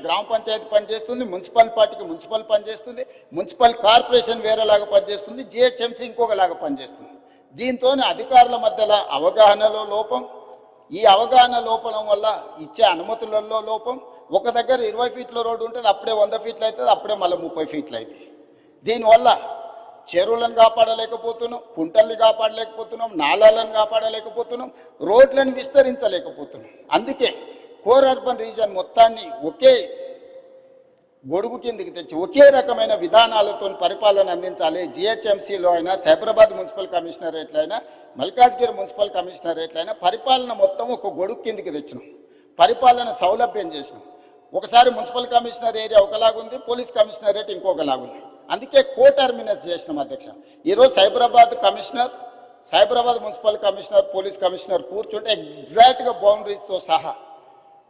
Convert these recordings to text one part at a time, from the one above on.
గ్రామ పంచాయతీ పనిచేస్తుంది, మున్సిపల్ పార్టీకి మున్సిపల్ పనిచేస్తుంది, మున్సిపల్ కార్పొరేషన్ వేరేలాగా పనిచేస్తుంది, జిహెచ్ఎంసీ ఇంకొకలాగా పనిచేస్తుంది. దీంతో అధికారుల మధ్యలో అవగాహనలో లోపం, ఈ అవగాహన లోపం వల్ల ఇచ్చే అనుమతులలో లోపం. ఒక దగ్గర 20 ఫీట్ల రోడ్డు ఉంటుంది, అప్పుడే 100 ఫీట్లు అవుతుంది, అప్పుడే మళ్ళీ 30 ఫీట్లు అవుతుంది. దీనివల్ల చెరువులను కాపాడలేకపోతున్నాం, కుంటల్ని కాపాడలేకపోతున్నాం, నాళాలను కాపాడలేకపోతున్నాం, రోడ్లను విస్తరించలేకపోతున్నాం. అందుకే కోర్ అర్బన్ రీజన్ మొత్తాన్ని ఒకే గొడుగు కిందికి తెచ్చి ఒకే రకమైన విధానాలతో పరిపాలన అందించాలి. జిహెచ్ఎంసీలో అయినా, సైబరాబాద్ మున్సిపల్ కమిషనరేట్లో అయినా, మల్కాజ్గిరి మున్సిపల్ కమిషనరేట్లో అయినా పరిపాలన మొత్తం ఒక గొడుగు కిందికి తెచ్చినాం, పరిపాలన సౌలభ్యం చేసినాం. ఒకసారి మున్సిపల్ కమిషనర్ ఏరియా ఒకలాగుంది, పోలీస్ కమిషనరేట్ ఇంకొకలాగుంది. అందుకే కోటర్మినస్ చేసినాం అధ్యక్ష. ఈరోజు Cyberabad commissioner, Cyberabad municipal commissioner, police commissioner కూర్చుంటే ఎగ్జాక్ట్గా బౌండరీతో సహా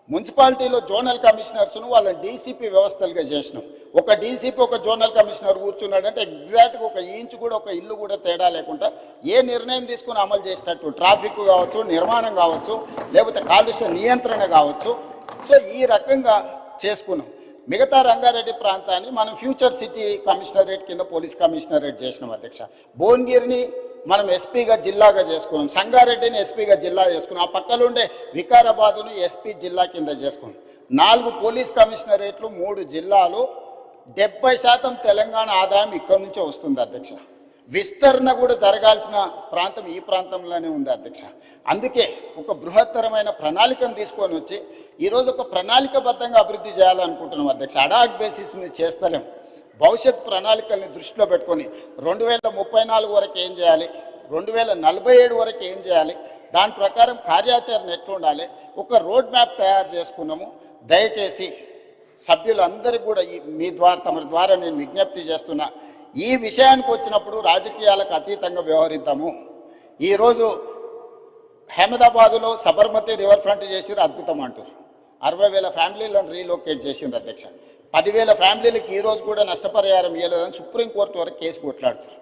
మున్సిపాలిటీలో జోనల్ కమిషనర్స్ను వాళ్ళని డీసీపీ వ్యవస్థలుగా చేసినాం. ఒక డీసీపీ ఒక జోనల్ కమిషనర్ కూర్చున్నాడంటే ఎగ్జాక్ట్గా ఒక ఇంచు కూడా, ఒక ఇల్లు కూడా తేడా లేకుండా ఏ నిర్ణయం తీసుకుని అమలు చేసేటట్టు, ట్రాఫిక్ కావచ్చు, నిర్మాణం కావచ్చు, లేకపోతే కాలుష్య నియంత్రణ కావచ్చు. సో ఈ రకంగా చేసుకున్నాం. మిగతా రంగారెడ్డి ప్రాంతాన్ని మనం ఫ్యూచర్ సిటీ కమిషనరేట్ కింద పోలీస్ కమిషనరేట్ చేసినాం అధ్యక్ష. భువనగిరిని మనం ఎస్పీగా జిల్లాగా చేసుకున్నాం, సంగారెడ్డిని ఎస్పీగా జిల్లా చేసుకున్నాం, ఆ పక్కన ఉండే వికారాబాదును ఎస్పీ జిల్లా కింద చేసుకున్నాం. 4 పోలీస్ కమిషనరేట్లు, 3 జిల్లాలు, 70% తెలంగాణ ఆదాయం ఇక్కడి నుంచే వస్తుంది అధ్యక్ష. విస్తరణ కూడా జరగాల్సిన ప్రాంతం ఈ ప్రాంతంలోనే ఉంది అధ్యక్ష. అందుకే ఒక బృహత్తరమైన ప్రణాళికను తీసుకొని వచ్చి ఈరోజు ఒక ప్రణాళికబద్ధంగా అభివృద్ధి చేయాలనుకుంటున్నాం అధ్యక్ష. అడాక్ బేసిస్ మీద చేస్తలేం. భవిష్యత్ ప్రణాళికల్ని దృష్టిలో పెట్టుకొని 2034 వరకు ఏం చేయాలి, 2047 వరకు ఏం చేయాలి, దాని ప్రకారం కార్యాచరణ ఎట్లుండాలి, ఒక రోడ్ మ్యాప్ తయారు చేసుకున్నాము. దయచేసి సభ్యులందరికీ కూడా మీ ద్వారా, తమ ద్వారా నేను విజ్ఞప్తి చేస్తున్నా, ఈ విషయానికి వచ్చినప్పుడు రాజకీయాలకు అతీతంగా వ్యవహరిద్దాము. ఈరోజు అహ్మదాబాదులో సబర్మతి రివర్ ఫ్రంట్ చేసిరు, అద్భుతం అంటారు. 60,000 ఫ్యామిలీలను రీలొకేట్ చేసింది అధ్యక్ష. 10,000 ఫ్యామిలీలకు ఈరోజు కూడా నష్టపరిహారం ఇవ్వలేదని సుప్రీంకోర్టు వరకు కేసు కొట్లాడుతారు.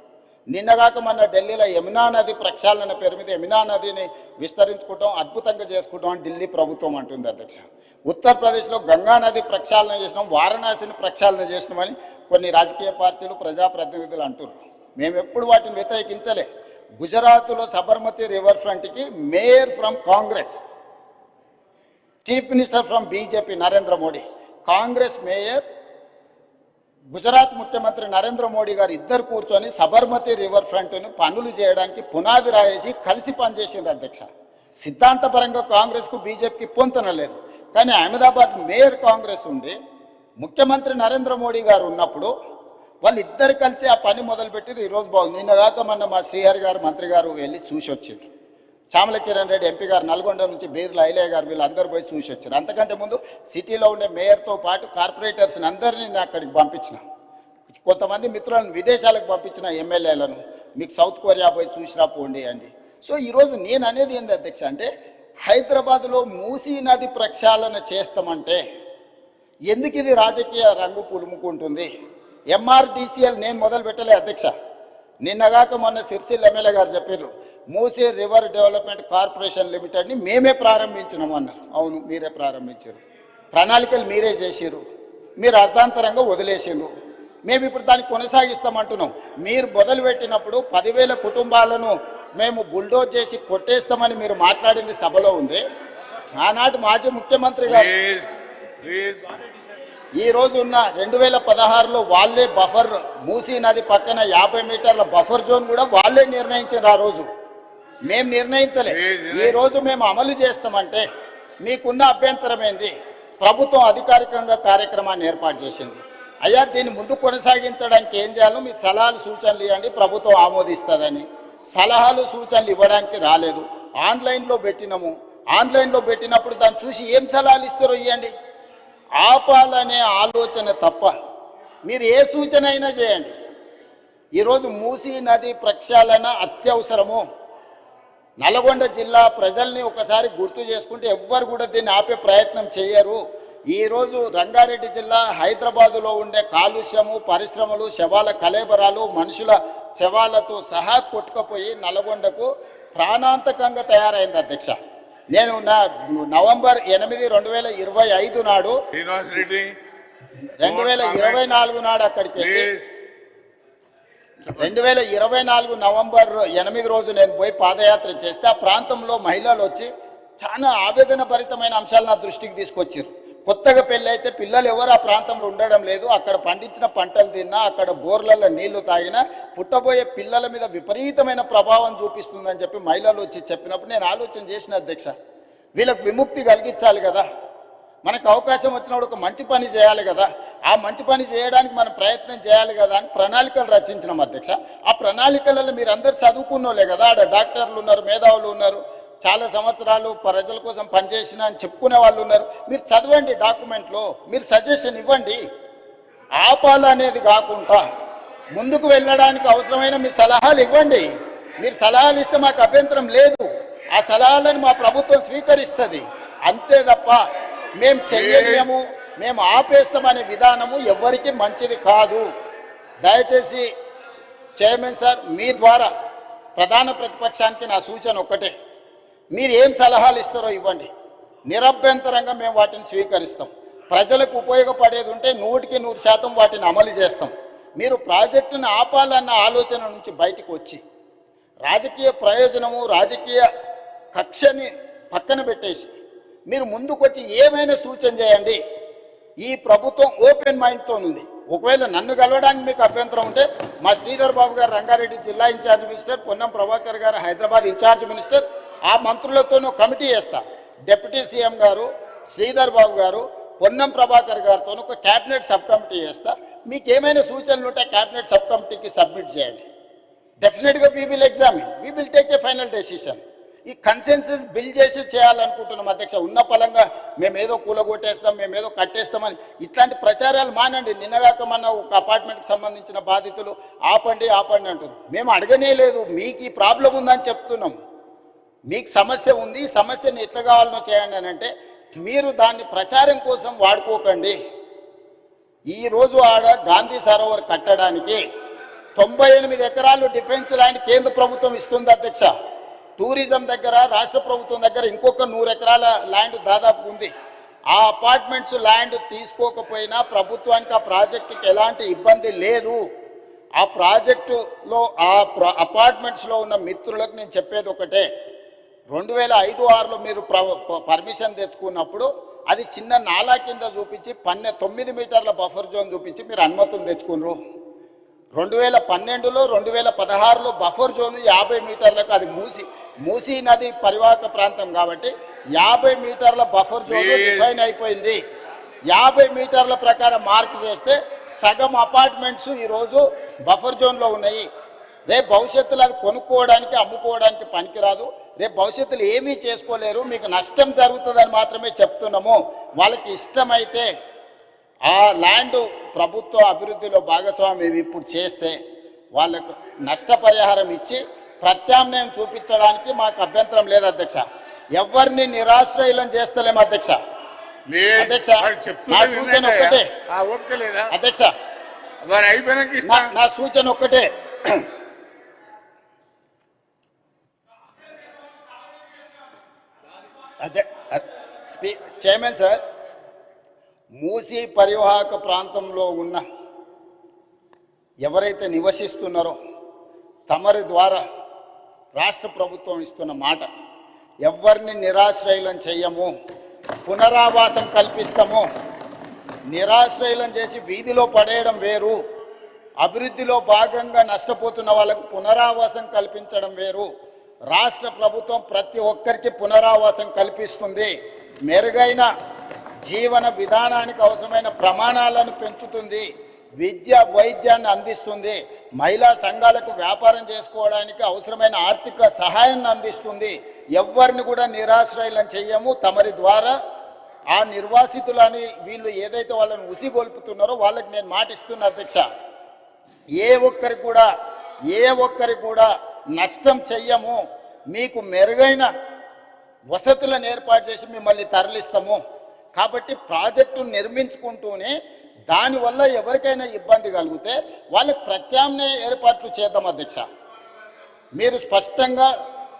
నిన్నగాక మన ఢిల్లీలో యమునా నది ప్రక్షాళన పేరు మీద యమునా నదిని విస్తరించుకుంటాం, అద్భుతంగా చేసుకుంటాం అని ఢిల్లీ ప్రభుత్వం అంటుంది అధ్యక్ష. ఉత్తరప్రదేశ్లో గంగా నది ప్రక్షాళన చేసినాం, వారణాసిని ప్రక్షాళన చేసినామని కొన్ని రాజకీయ పార్టీలు, ప్రజాప్రతినిధులు అంటున్నారు. మేము ఎప్పుడు వాటిని వ్యతిరేకించలే. గుజరాత్లో సబర్మతి రివర్ ఫ్రంట్కి mayor from Congress, chief minister from BJP Narendra Modi, Congress mayor, Gujarat ముఖ్యమంత్రి నరేంద్ర మోడీ గారు ఇద్దరు కూర్చొని సబర్మతి రివర్ ఫ్రంట్ను పనులు చేయడానికి పునాది రాయేసి కలిసి పనిచేసింది అధ్యక్ష. సిద్ధాంతపరంగా కాంగ్రెస్కు బీజేపీకి పొంతన లేదు. కానీ అహ్మదాబాద్ మేయర్ కాంగ్రెస్ ఉండి ముఖ్యమంత్రి నరేంద్ర మోడీ గారు ఉన్నప్పుడు వాళ్ళిద్దరు కలిసి ఆ పని మొదలుపెట్టి ఈరోజు బాగుంది. నిన్నగాక మొన్న మా శ్రీహరి గారు మంత్రి గారు వెళ్ళి చూసి వచ్చారు. చామల కిరణ్ రెడ్డి ఎంపీ గారు, నల్గొండ నుంచి బీర్ల ఐలయ్య గారు, వీళ్ళందరూ పోయి చూసి వచ్చారు. అంతకంటే ముందు సిటీలో ఉండే మేయర్తో పాటు కార్పొరేటర్స్ని అందరినీ నేను అక్కడికి పంపించిన, కొంతమంది మిత్రులను విదేశాలకు పంపించిన, ఎమ్మెల్యేలను, మీకు సౌత్ కొరియా పోయి చూసిరా పోండి అండి. సో ఈరోజు నేను అనేది ఏంది అధ్యక్ష అంటే, హైదరాబాద్లో మూసీ నది ప్రక్షాళన చేస్తామంటే ఎందుకు ఇది రాజకీయ రంగు పులుముకుంటుంది? ఎంఆర్డీసీఎల్ నేను మొదలు పెట్టలే అధ్యక్ష. నిన్నగాక మొన్న సిరిసిల్ల ఎమ్మెల్యే గారు చెప్పారు, మూసీ రివర్ డెవలప్మెంట్ కార్పొరేషన్ లిమిటెడ్ని మేమే ప్రారంభించినాము అన్నారు. అవును, మీరే ప్రారంభించారు, ప్రణాళికలు మీరే చేసారు, మీరు అర్థాంతరంగా వదిలేసారు. మేము ఇప్పుడు దాన్ని కొనసాగిస్తామంటున్నాం. మీరు మొదలుపెట్టినప్పుడు 10,000 కుటుంబాలను మేము బుల్డోజ్ చేసి కొట్టేస్తామని మీరు మాట్లాడింది సభలో ఉంది. ఆనాటి మాజీ ముఖ్యమంత్రి గారు ఈ రోజు ఉన్న 2016లో వాళ్ళే బఫర్, మూసీ నది పక్కన 50 మీటర్ల బఫర్ జోన్ కూడా వాళ్ళే నిర్ణయించారు. ఆ రోజు మేము నిర్ణయించలే. ఈ రోజు మేము అమలు చేస్తామంటే మీకున్న అభ్యంతరం ఏంది? ప్రభుత్వం అధికారికంగా కార్యక్రమాన్ని ఏర్పాటు చేసింది. అయ్యా, దీన్ని ముందు కొనసాగించడానికి ఏం చేయాలో మీరు సలహాలు సూచనలు ఇవ్వండి, ప్రభుత్వం ఆమోదిస్తుందని. సలహాలు సూచనలు ఇవ్వడానికి రాలేదు. ఆన్లైన్లో పెట్టినాము. ఆన్లైన్లో పెట్టినప్పుడు దాన్ని చూసి ఏం సలహాలు ఇస్తారో ఇవ్వండి. ఆపాలనే ఆలోచన తప్ప మీరు ఏ సూచన అయినా చేయండి. ఈరోజు మూసీ నది ప్రక్షాళన అత్యవసరము. నల్గొండ జిల్లా ప్రజల్ని ఒకసారి గుర్తు చేసుకుంటే ఎవ్వరు కూడా దీన్ని ఆపే ప్రయత్నం చేయరు. ఈరోజు రంగారెడ్డి జిల్లా, హైదరాబాదులో ఉండే కాలుష్యము, పరిశ్రమలు, శవాల కలేబరాలు, మనుషుల శవాలతో సహా కొట్టుకుపోయి నల్గొండకు ప్రాణాంతకంగా తయారైంది అధ్యక్ష. నేను నవంబర్ 8, 2025 నాడు 2024 నాడు అక్కడికి వెళ్ళి 2024 నవంబర్ 8 రోజు నేను పోయి పాదయాత్ర చేస్తే ఆ ప్రాంతంలో మహిళలు వచ్చి చాలా ఆవేదన భరితమైన అంశాలు నా దృష్టికి తీసుకొచ్చారు. కొత్తగా పెళ్ళి అయితే పిల్లలు ఎవరు ఆ ప్రాంతంలో ఉండడం లేదు, అక్కడ పండించిన పంటలు తిన్నా, అక్కడ బోర్లలో నీళ్లు తాగినా పుట్టబోయే పిల్లల మీద విపరీతమైన ప్రభావం చూపిస్తుందని చెప్పి మహిళలు వచ్చి చెప్పినప్పుడు నేను ఆలోచన చేసిన అధ్యక్ష, వీళ్ళకు విముక్తి కలిగించాలి కదా, మనకు అవకాశం వచ్చినప్పుడు ఒక మంచి పని చేయాలి కదా, ఆ మంచి పని చేయడానికి మనం ప్రయత్నం చేయాలి కదా అని ప్రణాళికలు రచించినాం అధ్యక్ష. ఆ ప్రణాళికలలో మీరు అందరు చదువుకున్నోలే కదా, ఆడ డాక్టర్లు ఉన్నారు, మేధావులు ఉన్నారు, చాలా సంవత్సరాలు ప్రజల కోసం పనిచేసిన అని చెప్పుకునే వాళ్ళు ఉన్నారు. మీరు చదవండి, డాక్యుమెంట్లో మీరు సజెషన్ ఇవ్వండి. ఆపాలనేది కాకుండా ముందుకు వెళ్ళడానికి అవసరమైన మీ సలహాలు ఇవ్వండి. మీరు సలహాలు ఇస్తే మాకు అభ్యంతరం లేదు, ఆ సలహాలను మా ప్రభుత్వం స్వీకరిస్తుంది. అంతే తప్ప మేము చెయ్యలేము, మేము ఆపేస్తామనే విధానము ఎవరికి మంచిది కాదు. దయచేసి చైర్మన్ సార్, మీ ద్వారా ప్రధాన ప్రతిపక్షానికి నా సూచన ఒక్కటే, మీరు ఏం సలహాలు ఇస్తారో ఇవ్వండి, నిరభ్యంతరంగా మేము వాటిని స్వీకరిస్తాం. ప్రజలకు ఉపయోగపడేది ఉంటే 100% వాటిని అమలు చేస్తాం. మీరు ప్రాజెక్టును ఆపాలన్న ఆలోచన నుంచి బయటకు వచ్చి రాజకీయ ప్రయోజనము, రాజకీయ కక్షని పక్కన పెట్టేసి మీరు ముందుకొచ్చి ఏమైనా సూచన చేయండి. ఈ ప్రభుత్వం ఓపెన్ మైండ్తో ఉంది. ఒకవేళ నన్ను కలవడానికి మీకు అభ్యంతరం ఉంటే మా శ్రీధర్ బాబు గారు రంగారెడ్డి జిల్లా ఇన్ఛార్జ్ మినిస్టర్, పొన్నం ప్రభాకర్ గారు హైదరాబాద్ ఇన్ఛార్జ్ మినిస్టర్, ఆ మంత్రులతోనూ కమిటీ వేస్తా. డిప్యూటీ సీఎం గారు, శ్రీధర్ బాబు గారు, పొన్నం ప్రభాకర్ గారితో ఒక క్యాబినెట్ సబ్ కమిటీ వేస్తా. మీకు ఏమైనా సూచనలు ఉంటే క్యాబినెట్ సబ్ కమిటీకి సబ్మిట్ చేయండి. డెఫినెట్గా we will examine, we will take a final decision. ఈ కన్సెన్సస్ బిల్డ్ చేసి చేయాలనుకుంటున్నాం అధ్యక్ష. ఉన్న పలంగా మేమేదో కూలగొట్టేస్తాం, మేమేదో కట్టేస్తామని ఇట్లాంటి ప్రచారాలు మానండి. నిన్నగాక మన ఒక అపార్ట్మెంట్కి సంబంధించిన బాధితులు ఆపండి ఆపండి అంటారు. మేము అడగనే లేదు, మీకు ఈ ప్రాబ్లం ఉందని చెప్తున్నాం. మీకు సమస్య ఉంది, ఈ సమస్యను ఎట్లా కావాలనో చేయండి అని అంటే మీరు దాన్ని ప్రచారం కోసం వాడుకోకండి. ఈరోజు ఆడ గాంధీ సరోవర్ కట్టడానికి 98 ఎకరాలు డిఫెన్స్ ల్యాండ్ కేంద్ర ప్రభుత్వం ఇస్తుంది అధ్యక్ష. టూరిజం దగ్గర రాష్ట్ర ప్రభుత్వం దగ్గర ఇంకొక 100 ఎకరాల ల్యాండ్ దాదాపు ఉంది. ఆ అపార్ట్మెంట్స్ ల్యాండ్ తీసుకోకపోయినా ప్రభుత్వానికి ఆ ప్రాజెక్టుకి ఎలాంటి ఇబ్బంది లేదు. ఆ ప్రాజెక్టులో అపార్ట్మెంట్స్లో ఉన్న మిత్రులకు నేను చెప్పేది ఒకటే, 2005-06లో మీరు పర్మిషన్ తెచ్చుకున్నప్పుడు అది చిన్న నాలా కింద చూపించి 9 మీటర్ల బఫర్ జోన్ చూపించి మీరు అనుమతులు తెచ్చుకున్నారు. 2012లో 2016లో బఫర్ జోన్ 50 మీటర్లకు, అది మూసీ నది పరివాహక ప్రాంతం కాబట్టి 50 మీటర్ల బఫర్ జోన్ డిఫైన్ అయిపోయింది. 50 మీటర్ల ప్రకారం మార్క్ చేస్తే సగం అపార్ట్మెంట్స్ ఈరోజు బఫర్ జోన్లో ఉన్నాయి. రేపు భవిష్యత్తులో అది కొనుక్కోవడానికి అమ్ముకోవడానికి పనికిరాదు. రేపు భవిష్యత్తులో ఏమీ చేసుకోలేరు, మీకు నష్టం జరుగుతుందని మాత్రమే చెప్తున్నాము. వాళ్ళకి ఇష్టమైతే ఆ ల్యాండ్ ప్రభుత్వ అభివృద్ధిలో భాగస్వామ్యం ఇప్పుడు చేస్తే వాళ్ళకు నష్టపరిహారం ఇచ్చి ప్రత్యామ్నాయం చూపించడానికి మాకు అభ్యంతరం లేదు అధ్యక్ష. ఎవరిని నిరాశ్రయులను చేస్తలేము అధ్యక్ష. అధ్యక్ష నా సూచన ఒక్కటే అధ్యక్ష, నా సూచన ఒక్కటే, అదే చైర్మన్ సార్, మూసీ పరివాహక ప్రాంతంలో ఉన్న ఎవరైతే నివసిస్తున్నారో తమరి ద్వారా రాష్ట్ర ప్రభుత్వం ఇస్తున్న మాట, ఎవరిని నిరాశ్రయులను చెయ్యము, పునరావాసం కల్పిస్తాము. నిరాశ్రయులను చేసి వీధిలో పడేయడం వేరు, అభివృద్ధిలో భాగంగా నష్టపోతున్న వాళ్ళకు పునరావాసం కల్పించడం వేరు. రాష్ట్ర ప్రభుత్వం ప్రతి ఒక్కరికి పునరావాసం కల్పిస్తుంది, మెరుగైన జీవన విధానానికి అవసరమైన ప్రమాణాలను పెంచుతుంది, విద్య వైద్యాన్ని అందిస్తుంది, మహిళా సంఘాలకు వ్యాపారం చేసుకోవడానికి అవసరమైన ఆర్థిక సహాయాన్ని అందిస్తుంది. ఎవరిని కూడా నిరాశ్రయులను చెయ్యము. తమరి ద్వారా ఆ నిర్వాసితులని వీళ్ళు ఏదైతే వాళ్ళని ఉసిగొల్పుతున్నారో వాళ్ళకి నేను మాటిస్తున్నా అధ్యక్ష, ఏ ఒక్కరికి కూడా నష్టం చెయ్యము. మీకు మెరుగైన వసతులను ఏర్పాటు చేసి మిమ్మల్ని తరలిస్తాము. కాబట్టి ప్రాజెక్టు నిర్మించుకుంటూనే దానివల్ల ఎవరికైనా ఇబ్బంది కలిగితే వాళ్ళకి ప్రత్యామ్నాయ ఏర్పాట్లు చేద్దాం అధ్యక్ష. మీరు స్పష్టంగా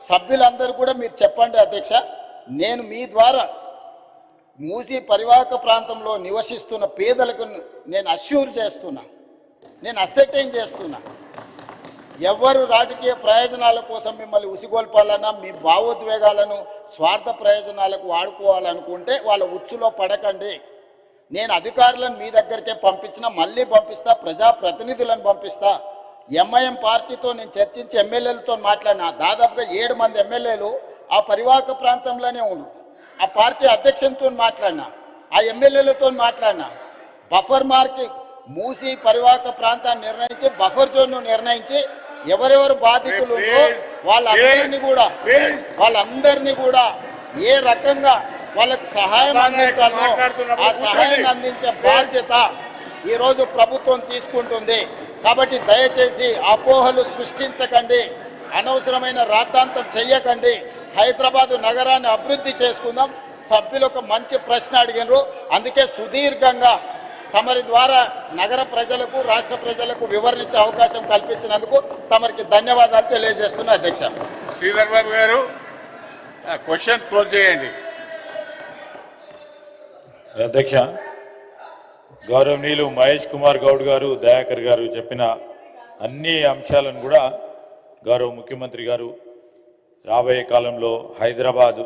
సభ్యులందరూ కూడా మీరు చెప్పండి అధ్యక్ష, నేను మీ ద్వారా మూసీ పరివాహక ప్రాంతంలో నివసిస్తున్న పేదలకు నేను అష్యూర్ చేస్తున్నా, నేను అసెర్టైన్ చేస్తున్నా, ఎవరు రాజకీయ ప్రయోజనాల కోసం మిమ్మల్ని ఉసిగొల్పాలన్నా మీ భావోద్వేగాలను స్వార్థ ప్రయోజనాలకు వాడుకోవాలనుకుంటే వాళ్ళ ఉచ్చులో పడకండి. నేను అధికారులను మీ దగ్గరికే పంపించిన, మళ్ళీ పంపిస్తా, ప్రజాప్రతినిధులను పంపిస్తా. ఎంఐఎం పార్టీతో నేను చర్చించి ఎమ్మెల్యేలతో మాట్లాడినా, దాదాపుగా 7 మంది ఎమ్మెల్యేలు ఆ పరివాహక ప్రాంతంలోనే ఉన్నారు. ఆ పార్టీ అధ్యక్షునితో మాట్లాడినా, ఆ ఎమ్మెల్యేలతో మాట్లాడినా, బఫర్ మార్క్ మూసి పరివాహక ప్రాంతాన్ని నిర్ణయించి బఫర్ జోన్ను నిర్ణయించి ఎవరెవరు బాధితులు వాళ్ళందరినీ కూడా ఏ రకంగా వాళ్ళకు సహాయం అందించాలో ఆ సహాయాన్ని అందించే బాధ్యత ఈరోజు ప్రభుత్వం తీసుకుంటుంది. కాబట్టి దయచేసి అపోహలు సృష్టించకండి, అనవసరమైన రాద్ధాంతం చెయ్యకండి. హైదరాబాదు నగరాన్ని అభివృద్ధి చేసుకుందాం. సభ్యులు ఒక మంచి ప్రశ్న అడిగినారు, అందుకే సుదీర్ఘంగా తమరి ద్వారా నగర ప్రజలకు రాష్ట్ర ప్రజలకు వివరించే అవకాశం కల్పించినందుకు తమరికి ధన్యవాదాలు తెలియజేస్తున్నా అధ్యక్ష. శ్రీధర్ బాబు గారు క్వశ్చన్ క్లోజ్ చేయండి. అధ్యక్ష, గౌరవనీయులు మహేష్ కుమార్ గౌడ్ గారు, దయాకర్ గారు చెప్పిన అన్ని అంశాలను కూడా గౌరవ ముఖ్యమంత్రి గారు రాబోయే కాలంలో హైదరాబాదు,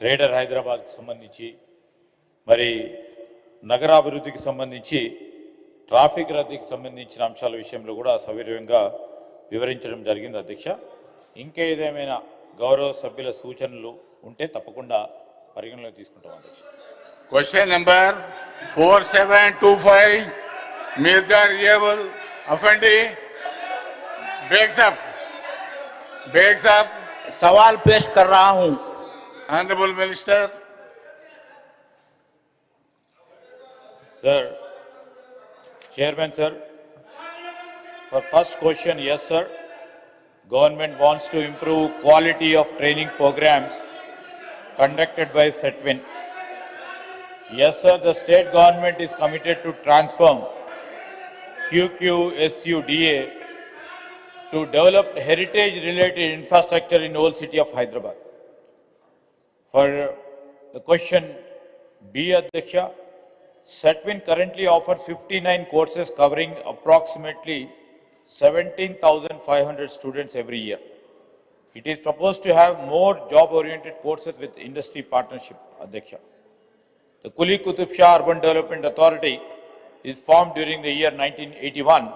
గ్రేటర్ హైదరాబాద్కి సంబంధించి, మరి నగరాభివృద్ధికి సంబంధించి, ట్రాఫిక్ రద్దీకి సంబంధించిన అంశాల విషయంలో కూడా సవివరంగా వివరించడం జరిగింది అధ్యక్ష. ఇంకేదేమైనా గౌరవ సభ్యుల సూచనలు ఉంటే తప్పకుండా పరిగణలోకి తీసుకుంటాం అధ్యక్ష. Question number 4725 Mirza Riable Afandi breaks up. सवाल पेश कर रहा हूं. Honorable Minister. Sir, Chairman sir, for first question, yes sir, government wants to improve quality of training programs conducted by SETWIN. Yes sir, the state government is committed to transform QQSUDA to develop heritage-related infrastructure in old city of Hyderabad. For the question B, Adhyaksha, SETWIN currently offers 59 courses covering approximately 17,500 students every year. It is proposed to have more job-oriented courses with industry partnership, Adhyaksha. The Kuli Qutub Shah Urban Development Authority is formed during the year 1981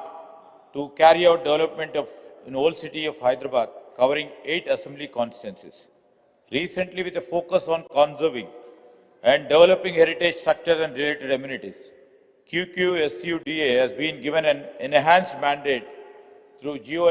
to carry out development of an old city of Hyderabad covering 8 assembly constituencies. Recently, with a focus on conserving and developing heritage structure and related amenities, QQSUDA has been given an enhanced mandate through GOM